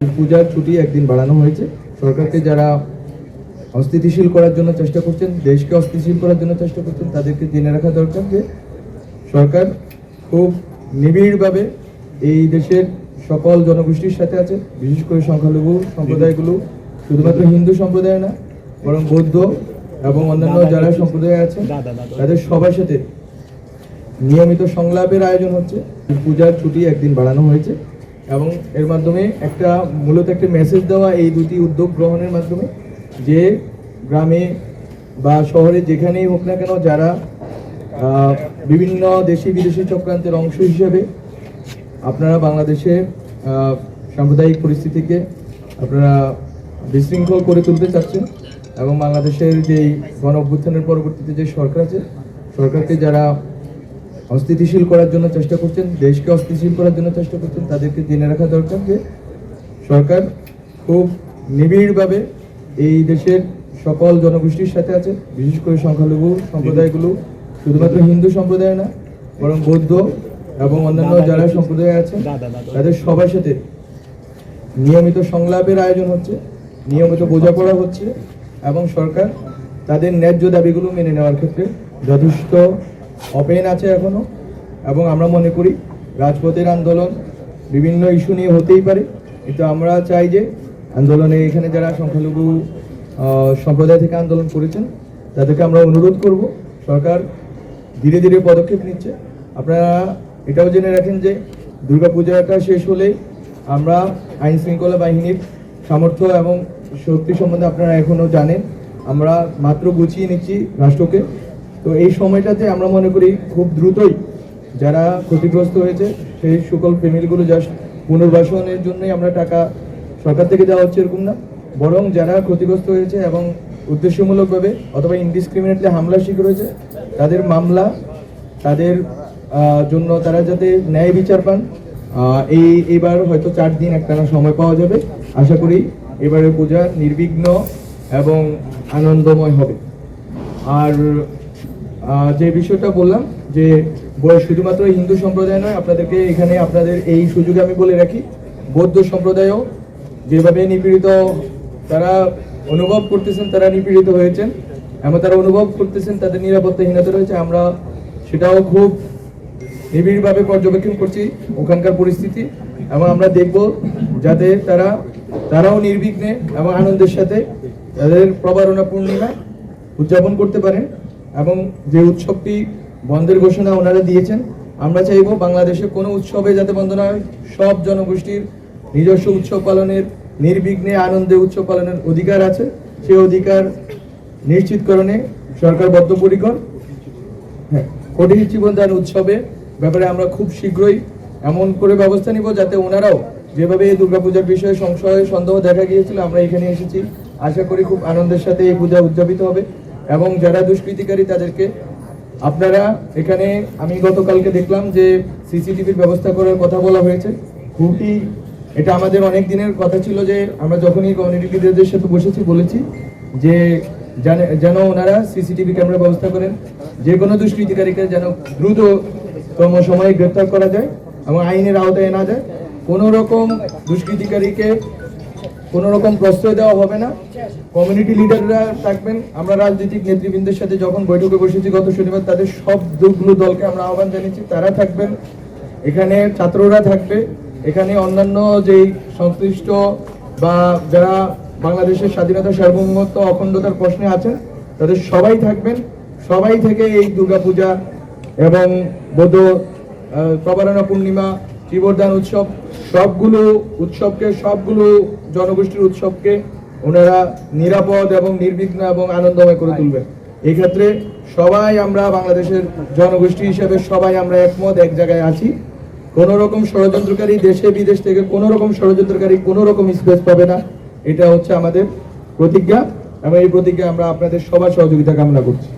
পূজার ছুটি একদিন বাড়ানো হয়েছে। সরকারকে যারা অস্থিতিশীল করার জন্য চেষ্টা করছেন, দেশকে অস্থিতিশীল করার জন্য চেষ্টা করছেন, তাদেরকে জেনে রাখা দরকার যে সরকার খুব নিবিড়ভাবে এই দেশের সকল জনগোষ্ঠীর সাথে আছে। বিশেষ করে সংখ্যালঘু সম্প্রদায়গুলো, শুধুমাত্র হিন্দু সম্প্রদায় না, বরং বৌদ্ধ এবং অন্যান্য যারা সম্প্রদায় আছে তাদের সবার সাথে নিয়মিত সংলাপের আয়োজন হচ্ছে। পূজার ছুটি একদিন বাড়ানো হয়েছে এবং এর মাধ্যমে মূলত একটা মেসেজ দেওয়া, এই দুটি উদ্যোগ গ্রহণের মাধ্যমে যে গ্রামে বা শহরে যেখানেই হোক না কেন, যারা বিভিন্ন দেশি বিদেশি চক্রান্তের অংশ হিসেবে আপনারা বাংলাদেশের সাম্প্রদায়িক পরিস্থিতিকে আপনারা বিশৃঙ্খল করে তুলতে চাচ্ছেন এবং বাংলাদেশের যেই গণ অভ্যুত্থানের পরবর্তীতে যে সরকার আছে, সরকারকে যারা অস্থিতিশীল করার জন্য চেষ্টা করছেন, দেশকে অস্থিতিশীল করার জন্য চেষ্টা করছেন, তাদেরকে জেনে রাখা দরকার যে সরকার খুব নিবিড়ভাবে এই দেশের সকল জনগোষ্ঠীর সাথে আছে। বিশেষ করে সংখ্যালঘু সম্প্রদায়গুলো, শুধুমাত্র হিন্দু সম্প্রদায় না, বরং বৌদ্ধ এবং অন্যান্য যারা সম্প্রদায় আছে তাদের সবার সাথে নিয়মিত সংলাপের আয়োজন হচ্ছে, নিয়মিত বোঝাপড়া হচ্ছে এবং সরকার তাদের ন্যায্য দাবিগুলো মেনে নেওয়ার ক্ষেত্রে যথেষ্ট ওপেন আছে এখনো। এবং আমরা মনে করি রাজপথের আন্দোলন বিভিন্ন ইস্যু নিয়ে হতেই পারে, কিন্তু আমরা চাই যে আন্দোলনে এখানে যারা সংখ্যালঘু সম্প্রদায় থেকে আন্দোলন করেছেন তাদেরকে আমরা অনুরোধ করব, সরকার ধীরে ধীরে পদক্ষেপ নিচ্ছে। আপনারা এটাও জেনে রাখেন যে দুর্গাপূজাটা শেষ হলেই আমরা আইন শৃঙ্খলা বাহিনীর সামর্থ্য এবং শক্তি সম্বন্ধে আপনারা এখনও জানেন, আমরা মাত্র গুছিয়ে নিচ্ছি রাষ্ট্রকে। তো এই সময়টাতে আমরা মনে করি খুব দ্রুতই যারা ক্ষতিগ্রস্ত হয়েছে সেই সকল ফ্যামিলিগুলো জাস্ট পুনর্বাসনের জন্যই আমরা টাকা সরকার থেকে দেওয়া হচ্ছে এরকম না, বরং যারা ক্ষতিগ্রস্ত হয়েছে এবং উদ্দেশ্যমূলকভাবে অথবা ইনডিসক্রিমিনেটলি হামলার শিকার হয়েছে তাদের মামলা, তাদের জন্য তারা যাতে ন্যায় বিচার পান, এইবার হয়তো 4 দিন একটানা সময় পাওয়া যাবে। আশা করি এবারের পূজা নির্বিঘ্ন এবং আনন্দময় হবে। আর যে বিষয়টা বললাম যে শুধুমাত্র হিন্দু সম্প্রদায় নয়, আপনাদেরকে এখানে আপনাদের এই সুযোগে আমি বলে রাখি, বৌদ্ধ সম্প্রদায়ও যেভাবে নিপীড়িত তারা অনুভব করতেছেন, তারা নিপীড়িত হয়েছেন এবং তারা অনুভব করতেছেন তাদের নিরাপত্তাহীনতা রয়েছে। আমরা সেটাও খুব নিবিড়ভাবে পর্যবেক্ষণ করছি ওখানকার পরিস্থিতি এবং আমরা দেখব যাতে তারাও নির্বিঘ্নে এবং আনন্দের সাথে তাদের প্রবারণা পূর্ণিমা উদযাপন করতে পারেন। এবং যে উৎসবটি বন্ধের ঘোষণা ওনারা দিয়েছেন, আমরা চাইব বাংলাদেশে কোনো উৎসবে যাতে বন্ধ না হয়, সব জনগোষ্ঠীর নিজস্ব উৎসব পালনের, নির্বিঘ্নে আনন্দে উৎসব পালনের অধিকার আছে। সেই অধিকার নিশ্চিতকরণে সরকার বদ্ধপরিকর। হ্যাঁ, কোটির জীবনদান উৎসবের ব্যাপারে আমরা খুব শীঘ্রই এমন করে ব্যবস্থা নিব যাতে ওনারাও যেভাবে এই দুর্গাপূজার বিষয়ে সংশয় সন্দেহ দেখা গিয়েছিল, আমরা এখানে এসেছি, আশা করি খুব আনন্দের সাথে এই পূজা উদযাপিত হবে। এবং যারা দুষ্কৃতিকারী তাদেরকে আপনারা এখানে, আমি গতকালকে দেখলাম যে সিসিটিভির ব্যবস্থা করার কথা বলা হয়েছে। খুবই এটা আমাদের অনেক দিনের কথা ছিল যে আমরা যখনই কমিউনিটি লিডারদের সাথে বসেছি বলেছি যে যেন ওনারা সিসিটিভি ক্যামেরা ব্যবস্থা করেন, যে কোনো দুষ্কৃতিকারীকে যেন দ্রুততম সময়ে গ্রেপ্তার করা যায় এবং আইনের আওতায় না যায়। কোনো রকম দুষ্কৃতিকারীকে কোনো রকম প্রশ্রয় দেওয়া হবে না। কমিউনিটি লিডাররা থাকবেন। আমরা রাজনৈতিক নেতৃবৃন্দের সাথে যখন বৈঠকে বসেছি গত শনিবার, তাদের সবগুলো দলকে আমরা আহ্বান জানিয়েছি, তারা থাকবেন, এখানে ছাত্ররা থাকবে, এখানে অন্যান্য যেই সংশ্লিষ্ট বা যারা বাংলাদেশের স্বাধীনতা, সার্বভৌমত্ব, অখণ্ডতার প্রশ্নে আছেন তাদের সবাই থাকবেন। সবাই থেকে এই দুর্গাপূজা এবং বৌদ্ধ প্রবারণা পূর্ণিমা, ত্রিবর্ধান উৎসব, সবগুলো জনগোষ্ঠীর উৎসবকে ওনারা নিরাপদ এবং নির্বিঘ্ন এবং আনন্দময় করে তুলবেন। এই ক্ষেত্রে সবাই আমরা বাংলাদেশের জনগোষ্ঠী হিসেবে সবাই আমরা একমত, এক জায়গায় আছি। কোনো রকম ষড়যন্ত্রকারী, দেশে বিদেশ থেকে কোনো রকম ষড়যন্ত্রকারী কোনো রকম স্পেস পাবে না। এটা হচ্ছে আমাদের প্রতিজ্ঞা এবং এই প্রতিজ্ঞা আমরা আপনাদের সবার সহযোগিতা কামনা করছি।